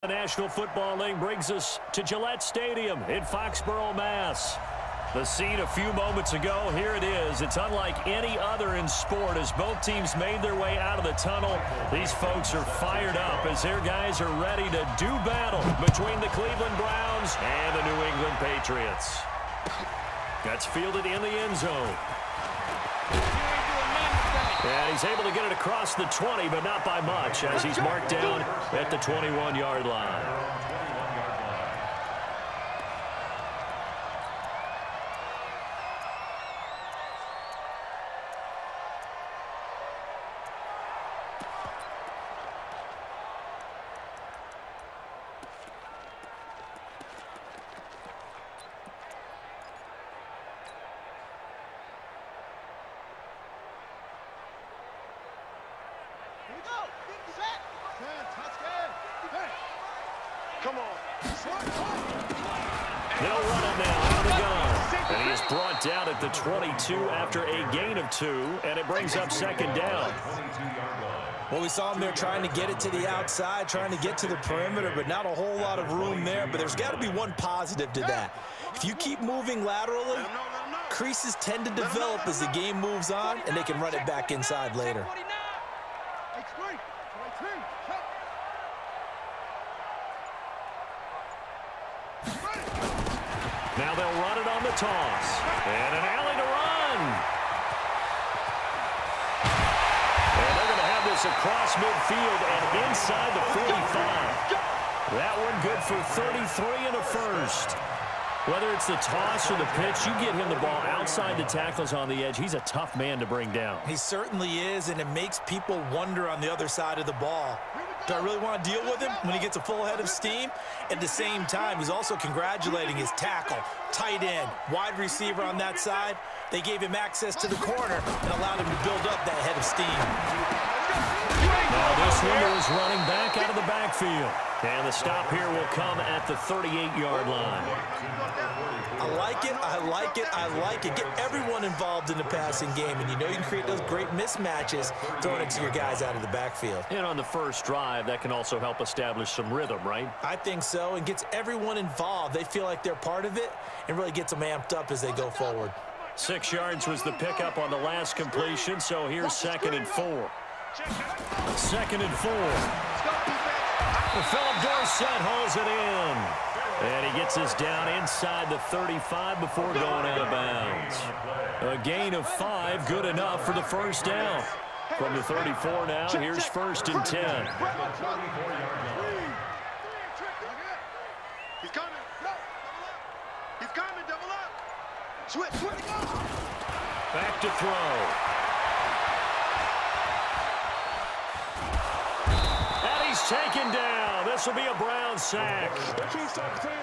The National Football League brings us to Gillette Stadium in Foxborough, Mass. The scene a few moments ago, here it is. It's unlike any other in sport as both teams made their way out of the tunnel. These folks are fired up as their guys are ready to do battle between the Cleveland Browns and the New England Patriots. That's fielded in the end zone. And he's able to get it across the 20, but not by much, as he's marked down at the 21-yard line. Come on. They'll run it now out of the gun. And he is brought down at the 22 after a gain of 2, and it brings up second down. Well, we saw him there trying to get it to the outside, trying to get to the perimeter, but not a whole lot of room there. But there's got to be one positive to that. If you keep moving laterally, creases tend to develop as the game moves on, and they can run it back inside later. Now they'll run it on the toss. And an alley to run. And they're going to have this across midfield and inside the 45. That one good for 33 and a first. Whether it's the toss or the pitch, you get him the ball outside the tackles on the edge. He's a tough man to bring down. He certainly is, and it makes people wonder on the other side of the ball. Do I really want to deal with him when he gets a full head of steam? At the same time, he's also congratulating his tackle, tight end, wide receiver on that side. They gave him access to the corner and allowed him to build up that head of steam. Now this one is running back out of the backfield. And the stop here will come at the 38-yard line. I like it, I like it, I like it. Get everyone involved in the passing game, and you know you can create those great mismatches throwing it to your guys out of the backfield. And on the first drive, that can also help establish some rhythm, right? I think so, and gets everyone involved. They feel like they're part of it and really gets them amped up as they go forward. 6 yards was the pickup on the last completion, so here's 2nd and 4. 2nd and 4. Philip Dorsett hauls it in. And he gets us down inside the 35 before going out of bounds. A gain of 5, good enough for the first down. From the 34 now, here's 1st and 10. He's coming. He's coming. Double up. Switch. Back to throw. And he's taken down. This will be a Brown sack.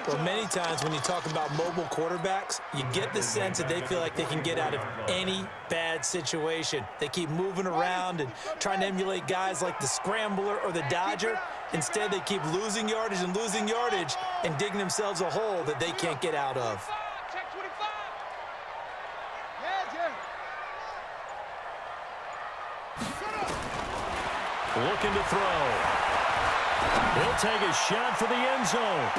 Well, many times when you talk about mobile quarterbacks, you get the sense that they feel like they can get out of any bad situation. They keep moving around and trying to emulate guys like the Scrambler or the Dodger. Instead, they keep losing yardage and digging themselves a hole that they can't get out of. Looking to throw. He'll take a shot for the end zone.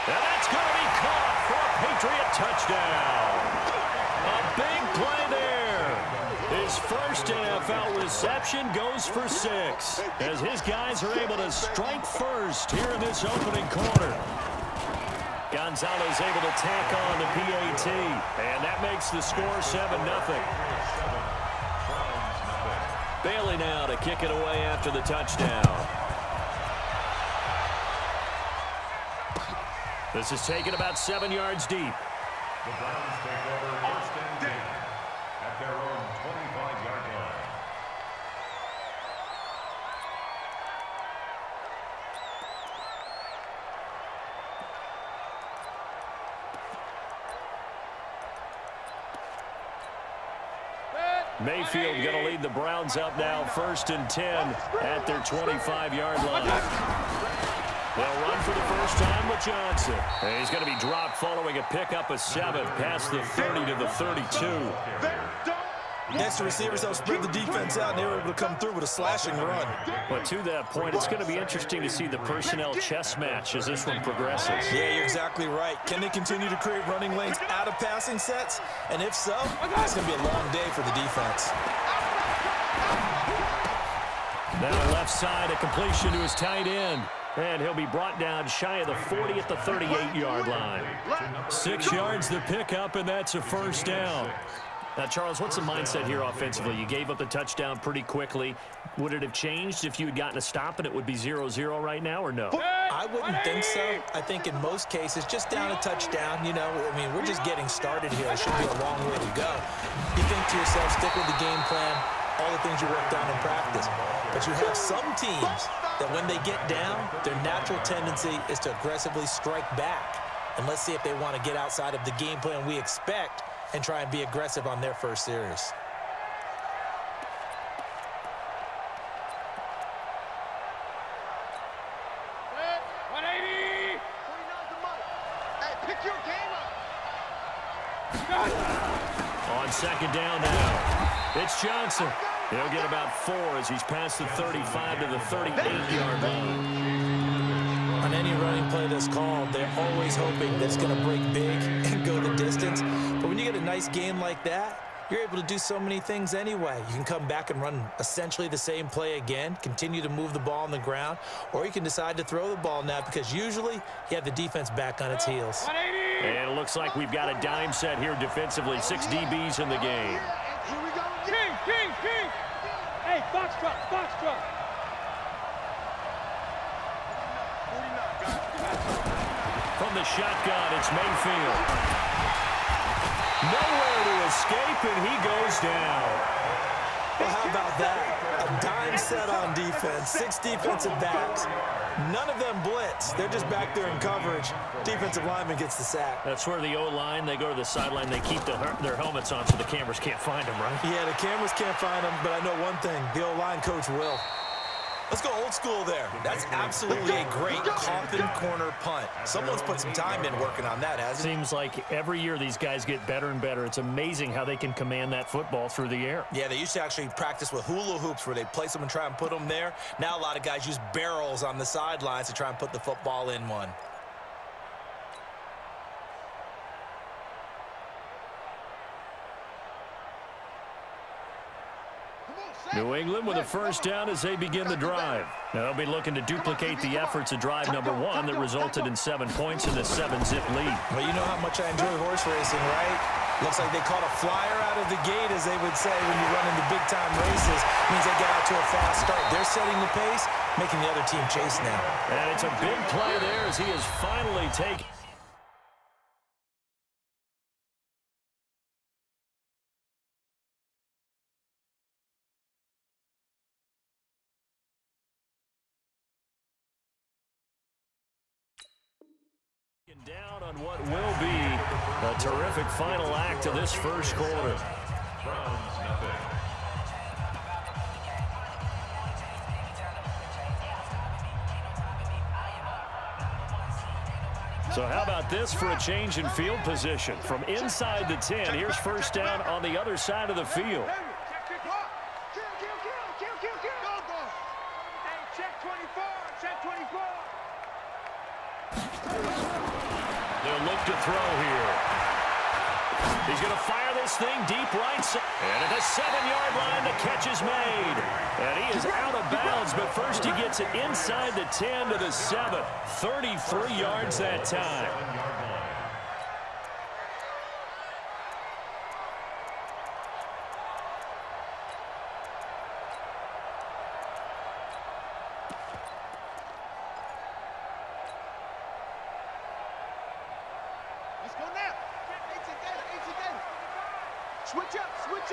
And that's going to be caught for a Patriot touchdown. A big play there. His first NFL reception goes for 6 as his guys are able to strike first here in this opening quarter. Gonzalez able to tack on the PAT, and that makes the score 7-0. Bailey now to kick it away after the touchdown. This is taken about 7 yards deep. The Browns take over 1st and 10 at their own 25-yard line. Mayfield going to lead the Browns up now, 1st and 10 at their 25-yard line. They'll run for the first time with Johnson. And he's going to be dropped following a pickup of 7 past the 30 to the 32. Next, the receivers help spread the defense out, and they were able to come through with a slashing run. But to that point, it's going to be interesting to see the personnel chess match as this one progresses. Yeah, you're exactly right. Can they continue to create running lanes out of passing sets? And if so, it's going to be a long day for the defense. Now left side, a completion to his tight end. And he'll be brought down shy of the 40 at the 38-yard line. 6 yards the pickup, and that's a first down. Now, Charles, what's the mindset here offensively? You gave up the touchdown pretty quickly. Would it have changed if you had gotten a stop and it would be 0-0 right now, or no? I wouldn't think so. I think in most cases, just down a touchdown, you know, I mean, we're just getting started here. It should be a long way to go. You think to yourself, stick with the game plan, all the things you worked on in practice. But you have some teams that when they get down, their natural tendency is to aggressively strike back. And let's see if they want to get outside of the game plan we expect and try and be aggressive on their first series. On second down now, it's Johnson. He'll get about 4 as he's past the 35 to the 38-yard line. On any running play that's called, they're always hoping that it's going to break big and go the distance. But when you get a nice game like that, you're able to do so many things anyway. You can come back and run essentially the same play again, continue to move the ball on the ground, or you can decide to throw the ball now because usually you have the defense back on its heels. And it looks like we've got a dime set here defensively. 6 DBs in the game. King! Hey, Foxtrot! From the shotgun, it's Mayfield. Nowhere to escape, and he goes down. Well, how about that? A dime set on defense, 6 defensive backs. None of them blitz. They're just back there in coverage. Defensive lineman gets the sack. That's where the O-line, they go to the sideline, they keep their helmets on so the cameras can't find them, right? Yeah, the cameras can't find them, but I know one thing. The O-line coach will. Let's go old school there. That's absolutely a great coffin corner punt. Someone's put some time in working on that, hasn't it? Seems like every year these guys get better and better. It's amazing how they can command that football through the air. Yeah, they used to actually practice with hula hoops where they place them and try and put them there. Now a lot of guys use barrels on the sidelines to try and put the football in one. New England with a first down as they begin the drive. Now they'll be looking to duplicate the efforts of drive number 1 that resulted in 7 points in the 7-zip lead. Well, you know how much I enjoy horse racing, right? Looks like they caught a flyer out of the gate, as they would say when you run into big-time races. Means they get out to a fast start. They're setting the pace, making the other team chase now. And it's a big play there as he is finally taken. Down on what will be a terrific final act of this first quarter. So how about this for a change in field position? From inside the 10, here's first down on the other side of the field. They'll look to throw here. He's going to fire this thing deep right side. And at the 7-yard line, the catch is made. And he is out of bounds, but first he gets it inside the 10 to the 7. 33 yards that time. Switch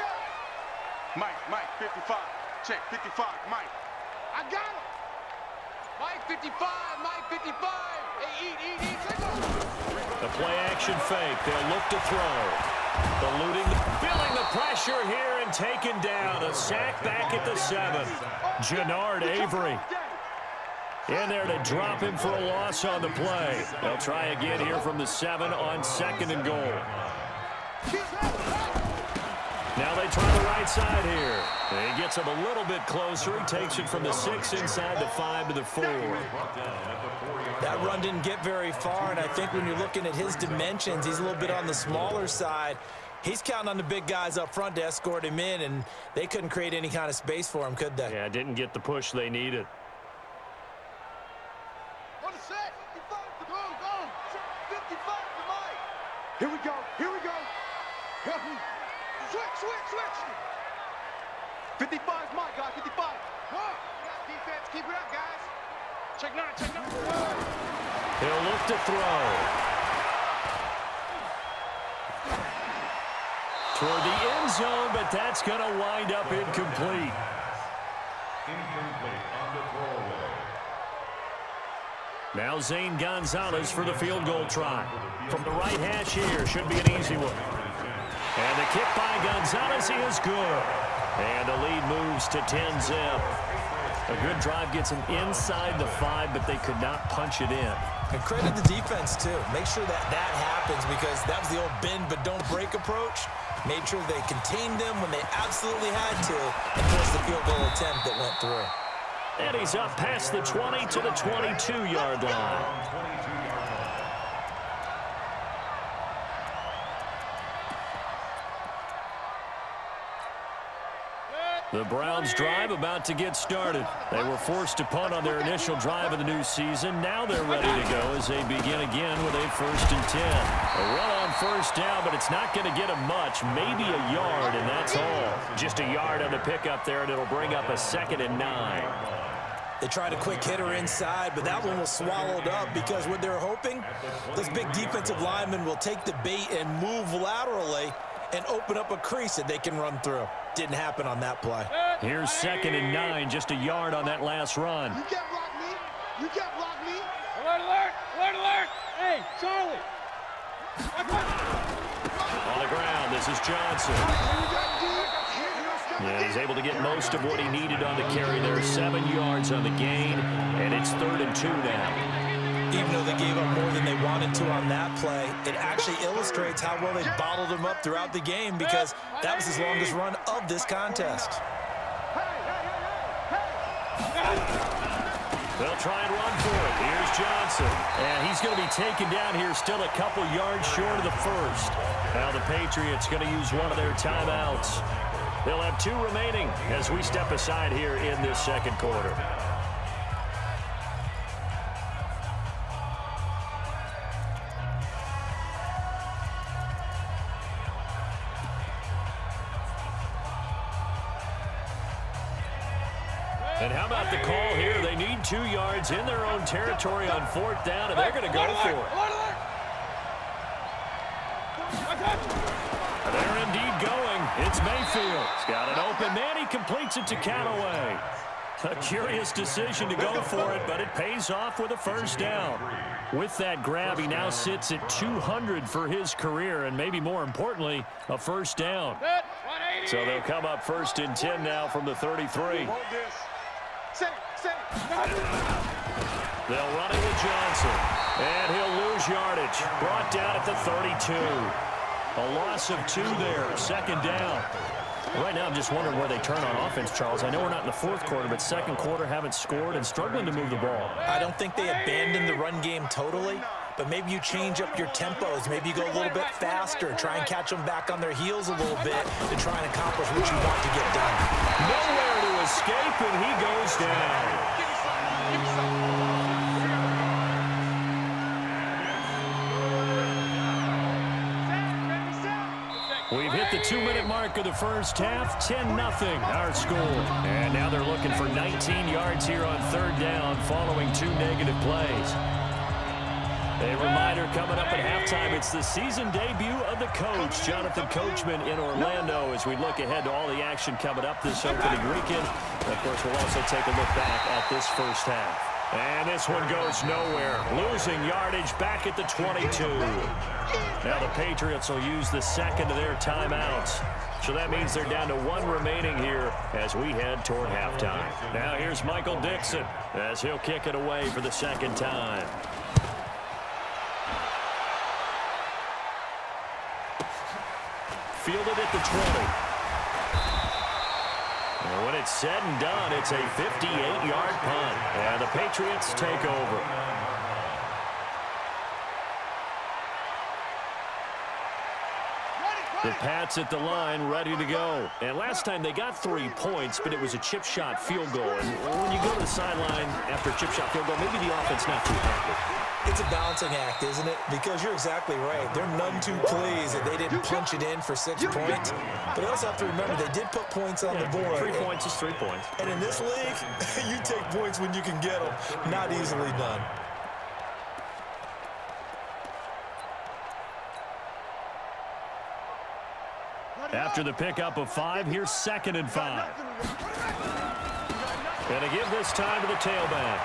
up. Mike, 55. Check, 55, Mike. I got him. Mike, 55. Hey, eat. The play-action fake. They'll look to throw. Feeling the pressure here and taken down. A sack back at the 7. Jannard Avery in there to drop him for a loss on the play. They'll try again here from the 7 on 2nd and goal. Now they try the right side here. He gets him a little bit closer. He takes it from the 6 inside the 5 to the 4. That run didn't get very far, and I think when you're looking at his dimensions, he's a little bit on the smaller side. He's counting on the big guys up front to escort him in, and they couldn't create any kind of space for him, could they? Yeah, didn't get the push they needed. On the set. 55 to go. 55 to Mike. Here we go. Here we go. Help me. Switch. 55 is Mike, guys. 55. Defense. Keep it up, guys. Check 9. He'll look to throw. Toward the end zone, but that's going to wind up incomplete. Incomplete on the throwaway. Now Zane Gonzalez for the field goal try. From the right hash here, should be an easy one. And the kick by Gonzalez is good. And the lead moves to 10-zip. A good drive gets him inside the 5, but they could not punch it in. And credit the defense, too. Make sure that happens, because that was the old bend but don't break approach. Made sure they contained them when they absolutely had to, and forced the field goal attempt that went through. And he's up past the 20 to the 22-yard line. The Browns' drive about to get started. They were forced to punt on their initial drive of the new season. Now they're ready to go as they begin again with a 1st and 10. A run on first down, but it's not going to get them much. Maybe a yard, and that's all. Just a yard on the pickup there, and it'll bring up a 2nd and 9. They tried a quick hitter inside, but that one was swallowed up because what they're hoping, those big defensive linemen will take the bait and move laterally and open up a crease that they can run through. Didn't happen on that play. Here's 2nd and 9, just a yard on that last run. You can't block me. You can't block me. Alert, alert, alert, alert. Hey, Charlie. On the ground, this is Johnson. Yeah, he's able to get most of what he needed on the carry there. 7 yards on the gain, and it's 3rd and 2 now. Even though they gave up more than they wanted to on that play, it actually illustrates how well they bottled him up throughout the game, because that was his longest run of this contest. They'll try and run for it. Here's Johnson. And he's going to be taken down here still a couple yards short of the 1st. Now the Patriots going to use one of their timeouts. They'll have 2 remaining as we step aside here in this 2nd quarter. And how about the call here? They need 2 yards in their own territory on 4th down, and they're going to go for it. They're indeed going. It's Mayfield. He's got an open man. He completes it to Callaway. A curious decision to go for it, but it pays off with a 1st down. With that grab, he now sits at 200 for his career, and maybe more importantly, a 1st down. So they'll come up 1st and 10 now from the 33. They'll run it with Johnson, and he'll lose yardage. Brought down at the 32. A loss of 2 there, 2nd down. Right now, I'm just wondering where they turn on offense, Charles. I know we're not in the 4th quarter, but 2nd quarter haven't scored and struggling to move the ball. I don't think they abandoned the run game totally, but maybe you change up your tempos. Maybe you go a little bit faster, try and catch them back on their heels a little bit to try and accomplish what you want to get done. Nowhere to escape, and he goes down. We've hit the 2-minute mark of the 1st half, 10-0 our score. And now they're looking for 19 yards here on 3rd down following 2 negative plays. A reminder coming up at halftime, it's the season debut of the coach, Jonathan Coachman in Orlando, as we look ahead to all the action coming up this opening weekend. And of course, we'll also take a look back at this 1st half. And this one goes nowhere. Losing yardage back at the 22. Now the Patriots will use the 2nd of their timeouts. So that means they're down to 1 remaining here as we head toward halftime. Now here's Michael Dixon as he'll kick it away for the 2nd time. Fielded at the 20. And when it's said and done, it's a 58-yard punt. And the Patriots take over. The Pats at the line, ready to go. And last time they got 3 points, but it was a chip shot field goal. And when you go to the sideline after a chip shot field goal, maybe the offense not too happy. It's a balancing act, isn't it? Because you're exactly right. They're none too pleased that they didn't punch it in for 6 points. But they also have to remember they did put points on the board. 3 points is 3 points. And in this league, you take points when you can get them. Not easily done. After the pickup of 5, here's 2nd and 5. Going to give this time to the tailback.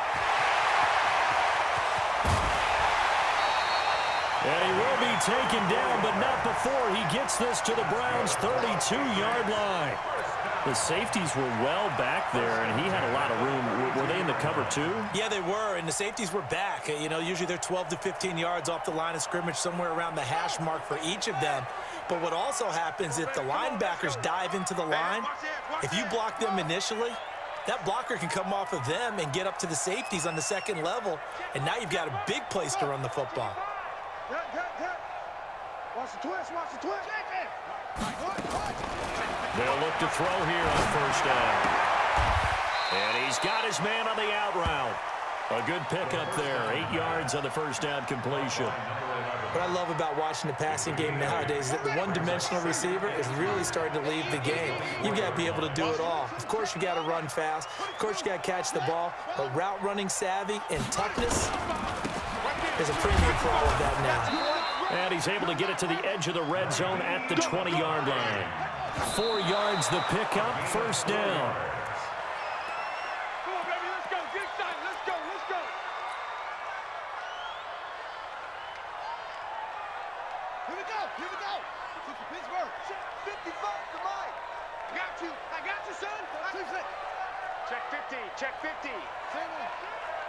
And he will be taken down, but not before he gets this to the Browns' 32-yard line. The safeties were well back there, and he had a lot of room. Were they in the cover, too? Yeah, they were, and the safeties were back. You know, usually they're 12 to 15 yards off the line of scrimmage, somewhere around the hash mark for each of them. But what also happens, if the linebackers dive into the line, if you block them initially, that blocker can come off of them and get up to the safeties on the 2nd level, and now you've got a big place to run the football. Watch the twist, watch the twist. They'll look to throw here on 1st down. And he's got his man on the out route. A good pickup there. 8 yards on the 1st down completion. What I love about watching the passing game nowadays is that the one-dimensional receiver is really starting to leave the game. You've got to be able to do it all. Of course, you got to run fast. Of course, you got to catch the ball. But route running savvy and toughness is a premium for all of that now. And he's able to get it to the edge of the red zone at the 20-yard line. 4 yards the pickup, 1st down. Come on, baby, let's go. Get excited. Let's go. Let's go. Here we go, here we go. To Pittsburgh. 55 to Mike. I got you, son. Check 50. Check 50.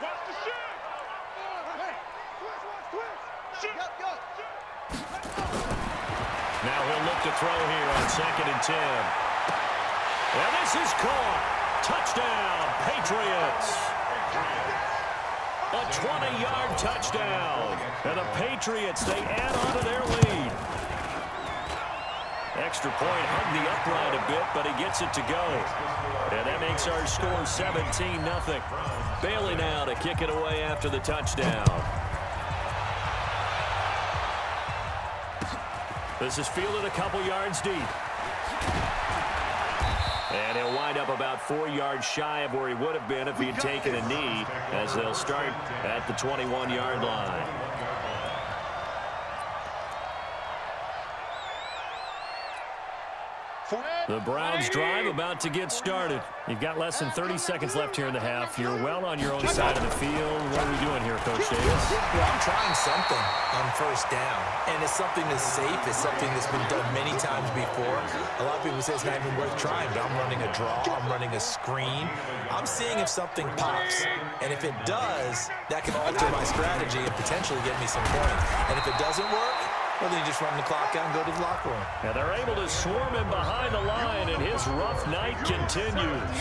Watch the shot. Hey, twist. Shoot. Go. Now he'll look to throw here on 2nd and 10. And this is caught. Touchdown, Patriots. A 20-yard touchdown. And the Patriots, they add on to their lead. Extra point, hung the upright a bit, but he gets it to go. And that makes our score 17-0. Bailey now to kick it away after the touchdown. This is fielded a couple yards deep. And he'll wind up about 4 yards shy of where he would have been if he had taken a knee, as they'll start at the 21-yard line. The Browns drive about to get started. You've got less than 30 seconds left here in the half. You're well on your own side of the field. What are we doing here, Coach Davis? Well, I'm trying something on 1st down, and it's something that's safe. It's something that's been done many times before. A lot of people say it's not even worth trying, but I'm running a draw. I'm running a screen. I'm seeing if something pops, and if it does, that can alter my strategy and potentially get me some points. And if it doesn't work, well, then you just run the clock out and go to the locker room. And they're able to swarm him behind the line, and his rough night continues.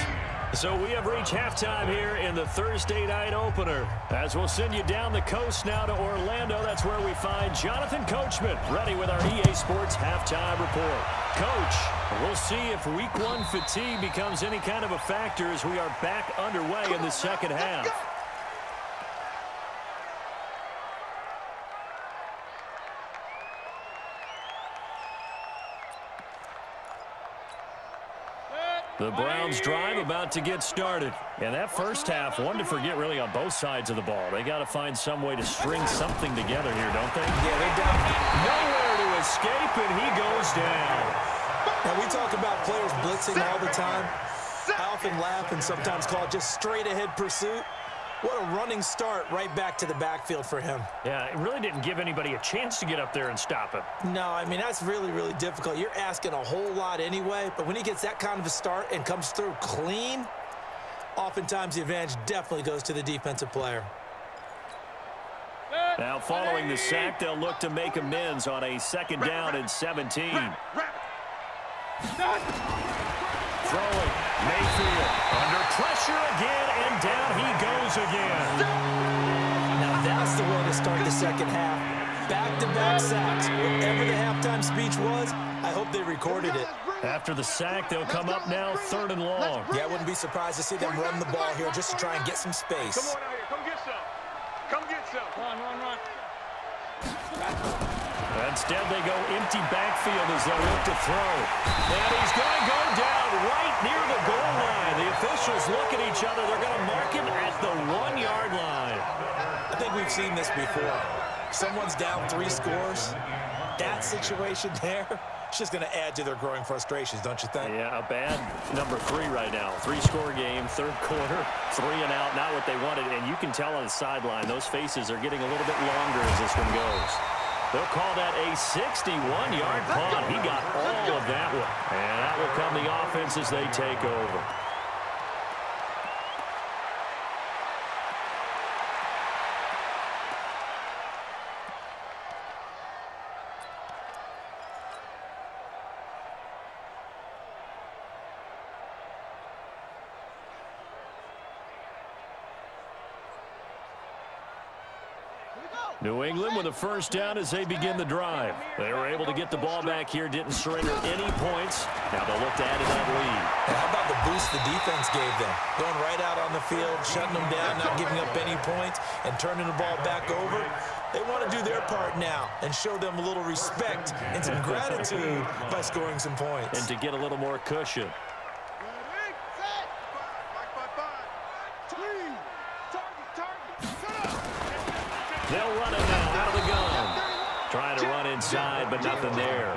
So we have reached halftime here in the Thursday night opener. As we'll send you down the coast now to Orlando, that's where we find Jonathan Coachman, ready with our EA Sports halftime report. Coach, we'll see if Week 1 fatigue becomes any kind of a factor as we are back underway in the 2nd half. The Browns drive about to get started. And that 1st half, one to forget really on both sides of the ball. They got to find some way to string something together here, don't they? Yeah, they're down. Nowhere to escape, and he goes down. Now, we talk about players blitzing all the time. I often laugh and sometimes call it just straight-ahead pursuit. What a running start right back to the backfield for him. Yeah, it really didn't give anybody a chance to get up there and stop him. No, I mean, that's really, really difficult. You're asking a whole lot anyway, but when he gets that kind of a start and comes through clean, oftentimes the advantage definitely goes to the defensive player. Now, following the sack, they'll look to make amends on a 2nd down and 17. Throwing. Mayfield under pressure again, and down he goes again. Now that's the way to start the second half. Back-to-back sacks. Whatever the halftime speech was, I hope they recorded it. After the sack, they'll come up now 3rd and long. Yeah, I wou't be surprised to see them run the ball here just to try and get some space. Come on out here. Come get some. Come get some. Run. Instead, they go empty backfield as they look to throw. And he's going to go down right near the goal line. The officials look at each other. They're going to mark him at the 1-yard line. I think we've seen this before. Someone's down 3 scores. That situation there, it's just going to add to their growing frustrations, don't you think? Yeah, a bad number 3 right now. 3-score game, 3rd quarter, 3 and out, not what they wanted. And you can tell on the sideline, those faces are getting a little bit longer as this one goes. They'll call that a 61-yard punt. He got all of that one. And that will come the offense as they take over. New England with a first down as they begin the drive. They were able to get the ball back here, didn't surrender any points. Now they'll look to add to that lead. And how about the boost the defense gave them? Going right out on the field, shutting them down, not giving up any points, and turning the ball back over. They want to do their part now and show them a little respect and some gratitude by scoring some points. And to get a little more cushion. They'll run it now out of the gun. Trying to run inside, but nothing there.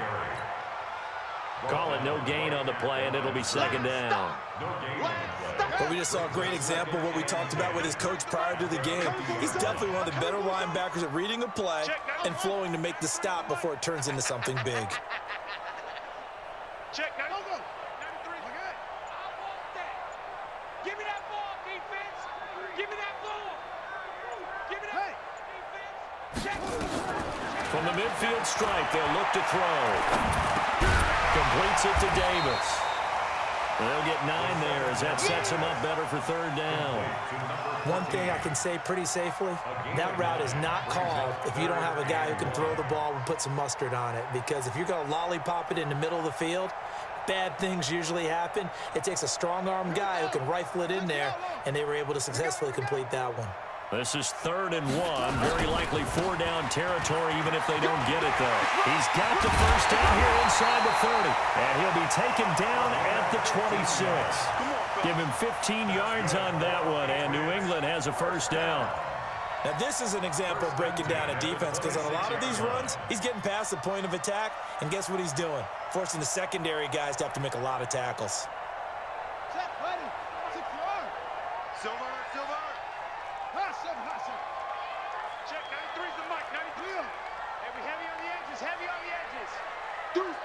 Call it no gain on the play, and it'll be 2nd down. But we just saw a great example of what we talked about with his coach prior to the game. He's definitely one of the better linebackers at reading a play and flowing to make the stop before it turns into something big. Check, now go. 93. Okay. I want that. Give me that ball, defense. Give me that ball. Give me that defense. Check. From the midfield stripe, they'll look to throw. Completes it to Davis. They'll get 9 there as that sets him up better for 3rd down. One thing I can say pretty safely, that route is not called if you don't have a guy who can throw the ball and put some mustard on it. Because if you're going to lollipop it in the middle of the field, bad things usually happen. It takes a strong-armed guy who can rifle it in there, and they were able to successfully complete that one. This is 3rd and 1. Very likely 4-down territory, even if they don't get it, though. He's got the first down here inside the 30. And he'll be taken down at the 26. Give him 15 yards on that one, and New England has a first down. Now, this is an example of breaking down a defense, because on a lot of these runs, he's getting past the point of attack, and guess what he's doing? Forcing the secondary guys to have to make a lot of tackles. Check, ready. 6 yards. Silver. Check, 93's the mic, 93. Heavy on the edges, heavy on the edges. Deuce.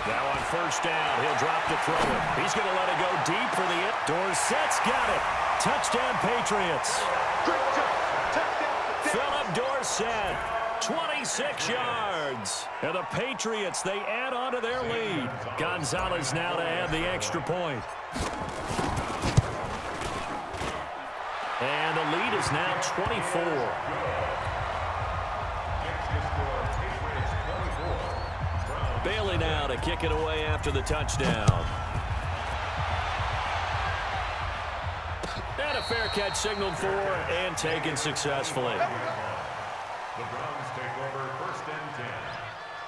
Now on first down, he'll drop to throw it. He's going to let it go deep for the end. Dorsett's got it. Touchdown, Patriots. Philip Dorsett, 26 yards. And the Patriots, they add on to their lead. Gonzalez now to add the extra point. And the lead is now 24. Bailey now to kick it away after the touchdown. And a fair catch signaled for and taken successfully. The Browns take over 1st and 10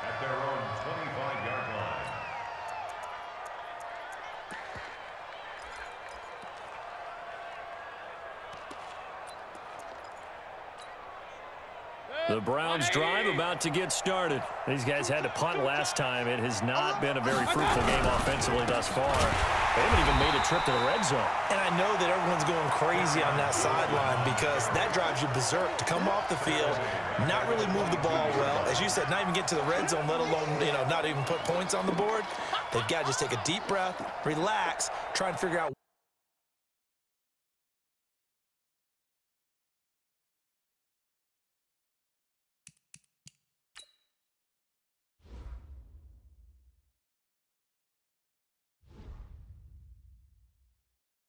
at their own 25-yard line. The Browns drive about to get started. These guys had to punt last time. It has not been a very fruitful game offensively thus far. They haven't even made a trip to the red zone. And I know that everyone's going crazy on that sideline because that drives you berserk to come off the field, not really move the ball well. As you said, not even get to the red zone, let alone, not even put points on the board. They've got to just take a deep breath, relax, try and figure out